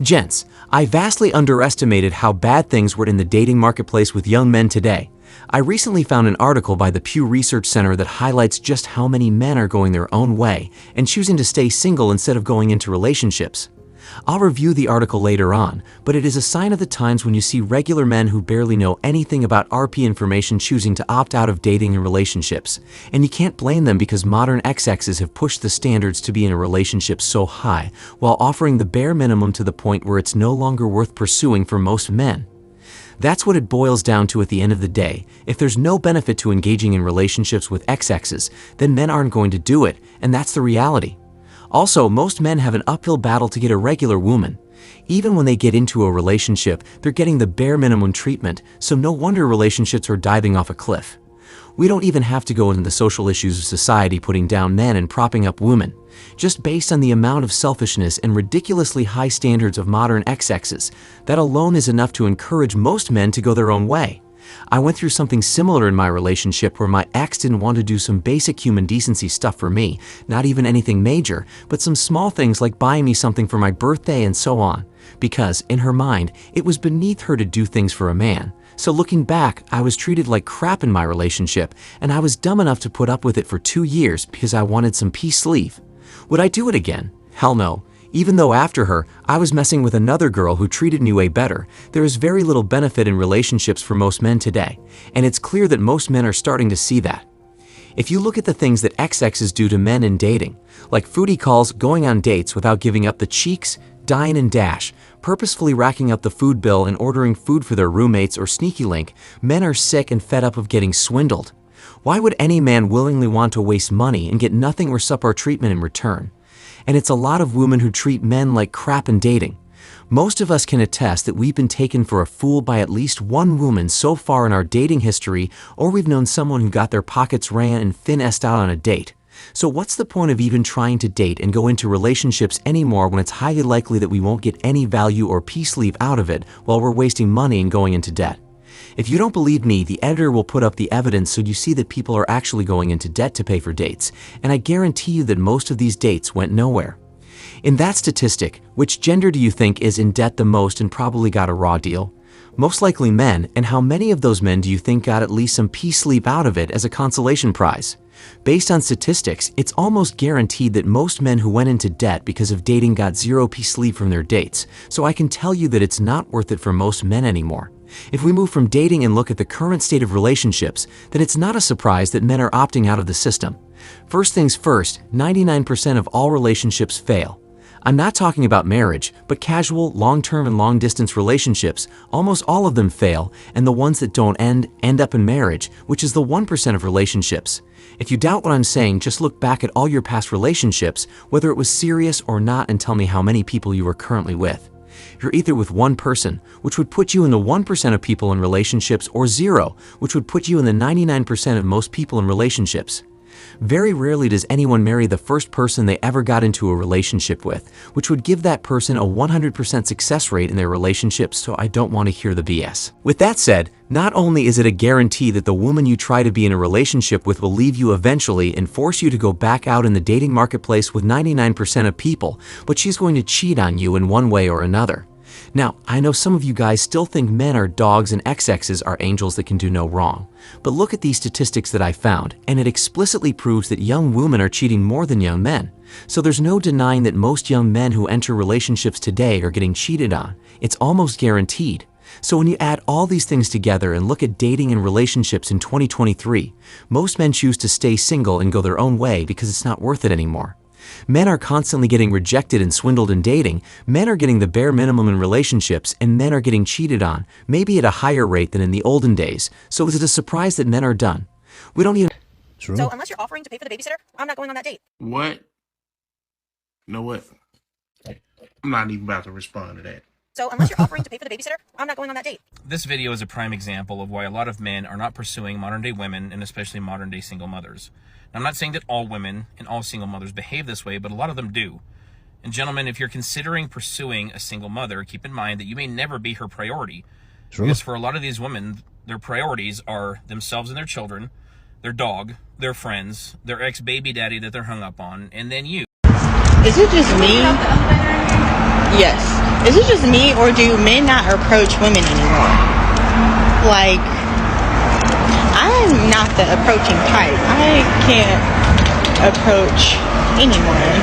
Gents, I vastly underestimated how bad things were in the dating marketplace with young men today. I recently found an article by the Pew Research Center that highlights just how many men are going their own way and choosing to stay single instead of going into relationships. I'll review the article later on, but it is a sign of the times when you see regular men who barely know anything about RP information choosing to opt out of dating and relationships. And you can't blame them because modern XXs have pushed the standards to be in a relationship so high, while offering the bare minimum to the point where it's no longer worth pursuing for most men. That's what it boils down to at the end of the day. If there's no benefit to engaging in relationships with XXs, then men aren't going to do it, and that's the reality. Also, most men have an uphill battle to get a regular woman. Even when they get into a relationship, they're getting the bare minimum treatment, so no wonder relationships are diving off a cliff. We don't even have to go into the social issues of society putting down men and propping up women. Just based on the amount of selfishness and ridiculously high standards of modern XXs, that alone is enough to encourage most men to go their own way. I went through something similar in my relationship where my ex didn't want to do some basic human decency stuff for me, not even anything major, but some small things like buying me something for my birthday and so on, because, in her mind, it was beneath her to do things for a man. So looking back, I was treated like crap in my relationship, and I was dumb enough to put up with it for 2 years because I wanted some peace leave. Would I do it again? Hell no. Even though after her, I was messing with another girl who treated me way better, there is very little benefit in relationships for most men today, and it's clear that most men are starting to see that. If you look at the things that XXs do to men in dating, like foodie calls, going on dates without giving up the cheeks, dine and dash, purposefully racking up the food bill and ordering food for their roommates or sneaky link, men are sick and fed up of getting swindled. Why would any man willingly want to waste money and get nothing or subpar treatment in return? And it's a lot of women who treat men like crap in dating. Most of us can attest that we've been taken for a fool by at least one woman so far in our dating history, or we've known someone who got their pockets ran and finessed out on a date. So what's the point of even trying to date and go into relationships anymore when it's highly likely that we won't get any value or peace leave out of it while we're wasting money and going into debt? If you don't believe me, the editor will put up the evidence so you see that people are actually going into debt to pay for dates, and I guarantee you that most of these dates went nowhere. In that statistic, which gender do you think is in debt the most and probably got a raw deal? Most likely men, and how many of those men do you think got at least some peace leave out of it as a consolation prize? Based on statistics, it's almost guaranteed that most men who went into debt because of dating got zero peace leave from their dates, so I can tell you that it's not worth it for most men anymore. If we move from dating and look at the current state of relationships, then it's not a surprise that men are opting out of the system. First things first, 99% of all relationships fail. I'm not talking about marriage, but casual, long-term and long-distance relationships, almost all of them fail, and the ones that don't end up in marriage, which is the 1% of relationships. If you doubt what I'm saying, just look back at all your past relationships, whether it was serious or not, and tell me how many people you are currently with. You're either with one person, which would put you in the 1% of people in relationships, or zero, which would put you in the 99% of most people in relationships. Very rarely does anyone marry the first person they ever got into a relationship with, which would give that person a 100% success rate in their relationship, so I don't want to hear the BS. With that said, not only is it a guarantee that the woman you try to be in a relationship with will leave you eventually and force you to go back out in the dating marketplace with 99% of people, but she's going to cheat on you in one way or another. Now, I know some of you guys still think men are dogs and XXs are angels that can do no wrong. But look at these statistics that I found, and it explicitly proves that young women are cheating more than young men. So there's no denying that most young men who enter relationships today are getting cheated on. It's almost guaranteed. So when you add all these things together and look at dating and relationships in 2023, most men choose to stay single and go their own way because it's not worth it anymore. Men are constantly getting rejected and swindled in dating, men are getting the bare minimum in relationships, and men are getting cheated on, maybe at a higher rate than in the olden days. So is it a surprise that men are done? We don't even... True. So unless you're offering to pay for the babysitter, I'm not going on that date. What? You know what? I'm not even about to respond to that. So unless you're offering to pay for the babysitter, I'm not going on that date. This video is a prime example of why a lot of men are not pursuing modern-day women and especially modern-day single mothers. Now, I'm not saying that all women and all single mothers behave this way, but a lot of them do. And gentlemen, if you're considering pursuing a single mother, keep in mind that you may never be her priority. True. Because for a lot of these women, their priorities are themselves and their children, their dog, their friends, their ex-baby daddy that they're hung up on, and then you. Is it just me? Yes. Is it just me, or do men not approach women anymore? Like, I'm not the approaching type. I can't approach anyone.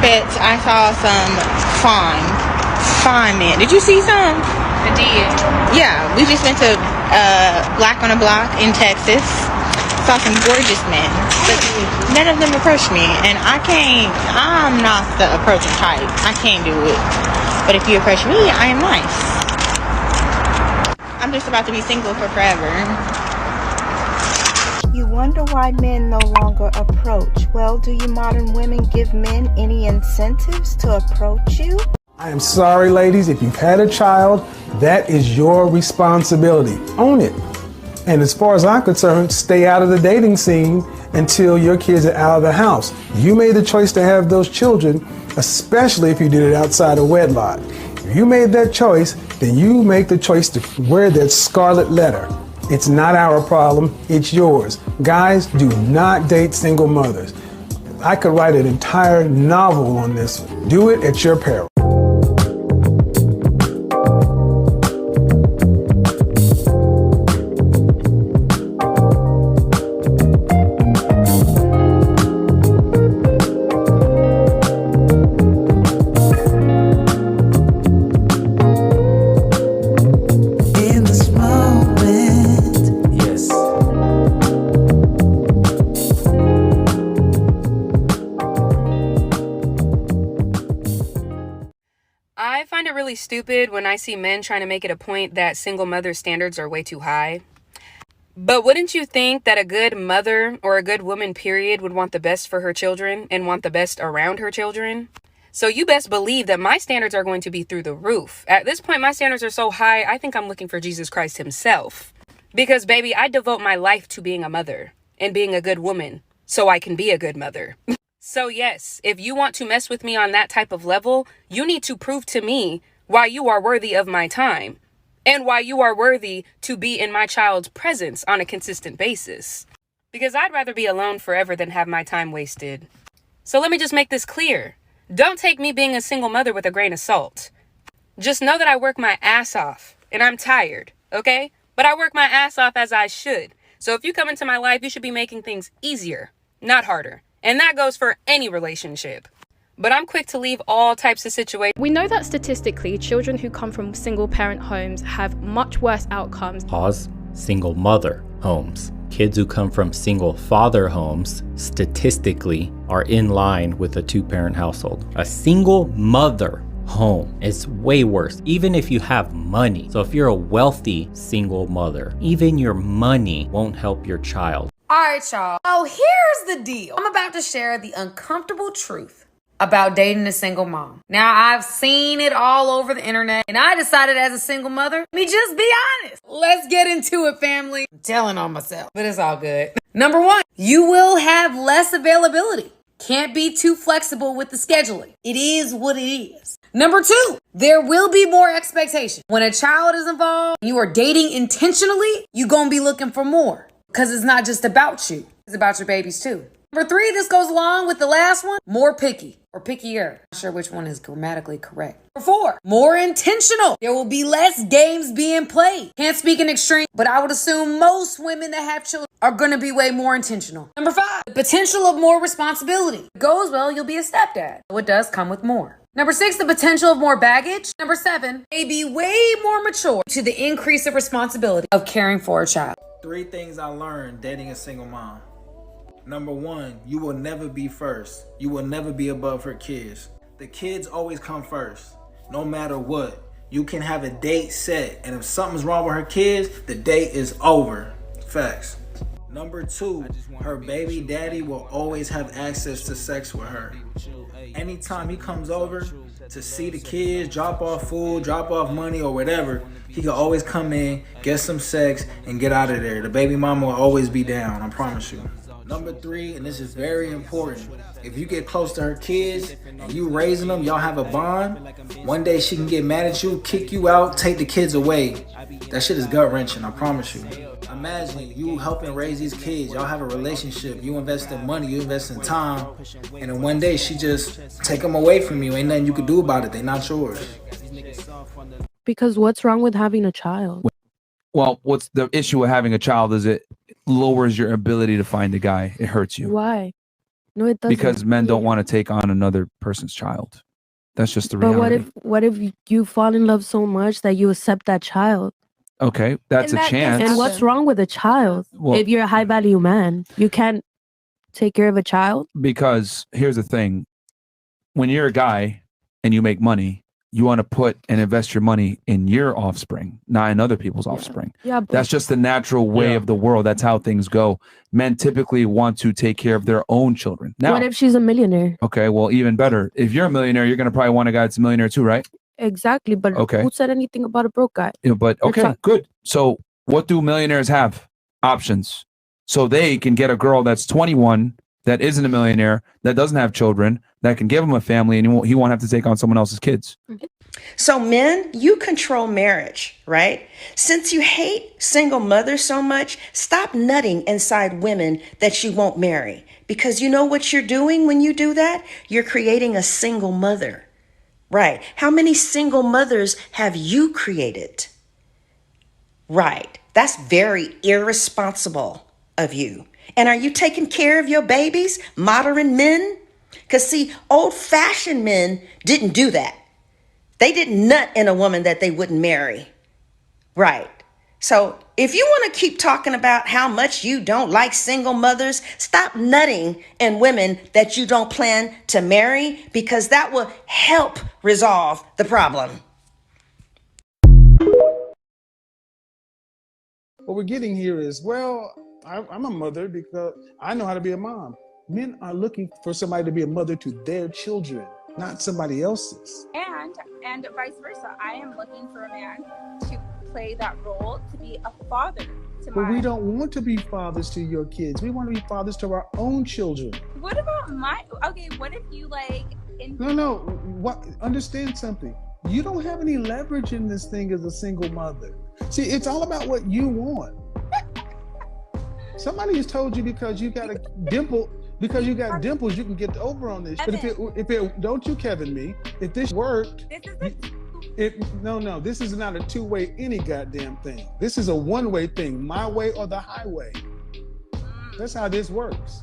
But I saw some fine men. Did you see some? I did. Yeah, we just went to Black on a Block in Texas. Saw some gorgeous men, but none of them approached me, and I'm not the approaching type. I can't do it. But if you approach me, I am nice. I'm just about to be single for forever. You wonder why men no longer approach. Well, do you modern women give men any incentives to approach you? I am sorry, ladies, if you've had a child, that is your responsibility. Own it. And as far as I'm concerned, stay out of the dating scene until your kids are out of the house. You made the choice to have those children, especially if you did it outside of wedlock. If you made that choice, then you make the choice to wear that scarlet letter. It's not our problem, it's yours. Guys, do not date single mothers. I could write an entire novel on this one. Do it at your peril. I find it really stupid when I see men trying to make it a point that single mother standards are way too high. But wouldn't you think that a good mother or a good woman, period, would want the best for her children and want the best around her children? So you best believe that my standards are going to be through the roof. At this point, my standards are so high, I think I'm looking for Jesus Christ himself. Because, baby, I devote my life to being a mother and being a good woman so I can be a good mother. So yes, if you want to mess with me on that type of level, you need to prove to me why you are worthy of my time and why you are worthy to be in my child's presence on a consistent basis. Because I'd rather be alone forever than have my time wasted. So let me just make this clear. Don't take me being a single mother with a grain of salt. Just know that I work my ass off and I'm tired, okay? But I work my ass off as I should. So if you come into my life, you should be making things easier, not harder. And that goes for any relationship. But I'm quick to leave all types of situations. We know that statistically, children who come from single parent homes have much worse outcomes. Pause. Single mother homes. Kids who come from single father homes statistically are in line with a two-parent household. A single mother home is way worse, even if you have money. So if you're a wealthy single mother, even your money won't help your child. Alright, y'all. So here's the deal. I'm about to share the uncomfortable truth about dating a single mom. Now, I've seen it all over the internet, and I decided as a single mother, let me just be honest. Let's get into it, family. I'm telling on myself, but it's all good. Number one, you will have less availability. Can't be too flexible with the scheduling. It is what it is. Number two, there will be more expectation. When a child is involved, and you are dating intentionally, you're gonna be looking for more. Because it's not just about you. It's about your babies too. Number three, this goes along with the last one, more picky or pickier. Not sure which one is grammatically correct. Number four, more intentional. There will be less games being played. Can't speak in extreme, but I would assume most women that have children are going to be way more intentional. Number five, the potential of more responsibility. If it goes well, you'll be a stepdad. So it does come with more. Number six, the potential of more baggage. Number seven, may be way more mature to the increase of responsibility of caring for a child. 3 things I learned dating a single mom. Number one, you will never be first. You will never be above her kids. The kids always come first, no matter what. You can have a date set, and if something's wrong with her kids, the date is over. Facts. Number two, her baby daddy will always have access to sex with her. Anytime he comes over to see the kids, drop off food, drop off money or whatever, he can always come in, get some sex, and get out of there. The baby mama will always be down, I promise you. Number three, and this is very important, if you get close to her kids and you raising them, y'all have a bond, one day she can get mad at you, kick you out, take the kids away. That shit is gut-wrenching, I promise you. Imagine you helping raise these kids, y'all have a relationship, you invest in money, you invest in time, and then one day she just take them away from you, ain't nothing you can do about it, they not yours. Because what's wrong with having a child? Well, what's the issue with having a child is it lowers your ability to find a guy. It hurts you. Why? No, it doesn't. Because men don't want to take on another person's child. That's just the But reality. what if you fall in love so much that you accept that child? Okay, that's a chance. And what's wrong with a child? Well- If you're a high value man, you can't take care of a child. Because here's the thing. When you're a guy and you make money, you want to put and invest your money in your offspring, not in other people's offspring. Yeah, but That's just the natural way of the world. That's how things go. Men typically want to take care of their own children. Now, what if she's a millionaire? okay, well, even better. If you're a millionaire, you're going to probably want a guy that's a millionaire too, right? Exactly, but Okay. who said anything about a broke guy? Yeah, but That's okay, not- good. So what do millionaires have? Options. So they can get a girl that's 21, that isn't a millionaire, that doesn't have children, that can give him a family, and he won't have to take on someone else's kids. So men, you control marriage, right? Since you hate single mothers so much, stop nutting inside women that you won't marry. Because you know what you're doing when you do that? You're creating a single mother. Right. How many single mothers have you created? Right. That's very irresponsible of you. And are you taking care of your babies, modern men? Because see, old-fashioned men didn't do that. They didn't nut in a woman that they wouldn't marry. Right. So if you want to keep talking about how much you don't like single mothers, stop nutting in women that you don't plan to marry, because that will help resolve the problem. What we're getting here is, well, I'm a mother because I know how to be a mom. Men are looking for somebody to be a mother to their children, not somebody else's. And vice versa. I am looking for a man to play that role, to be a father to But my. we don't want to be fathers to your kids. We want to be fathers to our own children. What about my? Okay, what if you like? No. What? Understand something. You don't have any leverage in this thing as a single mother. See, it's all about what you want. Somebody has told you because you got a dimple, because you got dimples, you can get over on this. But if it don't you Kevin me, if this worked, no, this is not a two-way any goddamn thing. This is a one-way thing, my way or the highway. That's how this works.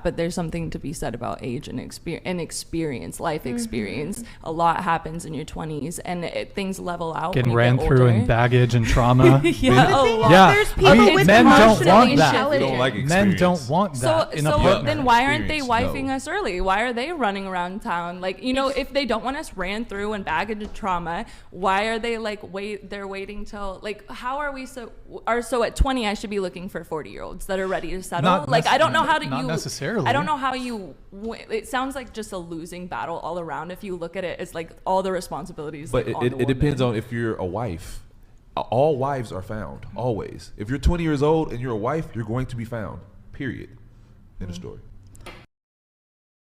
But there's something to be said about age and experience, life experience. A lot happens in your 20s, and things level out. Getting when you ran get through older. in baggage and trauma. Yeah, a lot. Yeah, There's people I mean, with men don't want emotionally that. intelligent. Men don't want that in a partner. Then why aren't they wifing us early? Why are they running around town? Like, you know, if they don't want us ran through in baggage and trauma, why are they like they're waiting till, like, how are we so at 20 I should be looking for 40-year-olds that are ready to settle? Not Like, I don't know how to not necessarily. I don't know how you it sounds like just a losing battle all around. If you look at it, it's like all the responsibilities. But like, it depends on if you're a wife. All wives are found, always. If you're 20 years old and you're a wife, you're going to be found, period. In the story.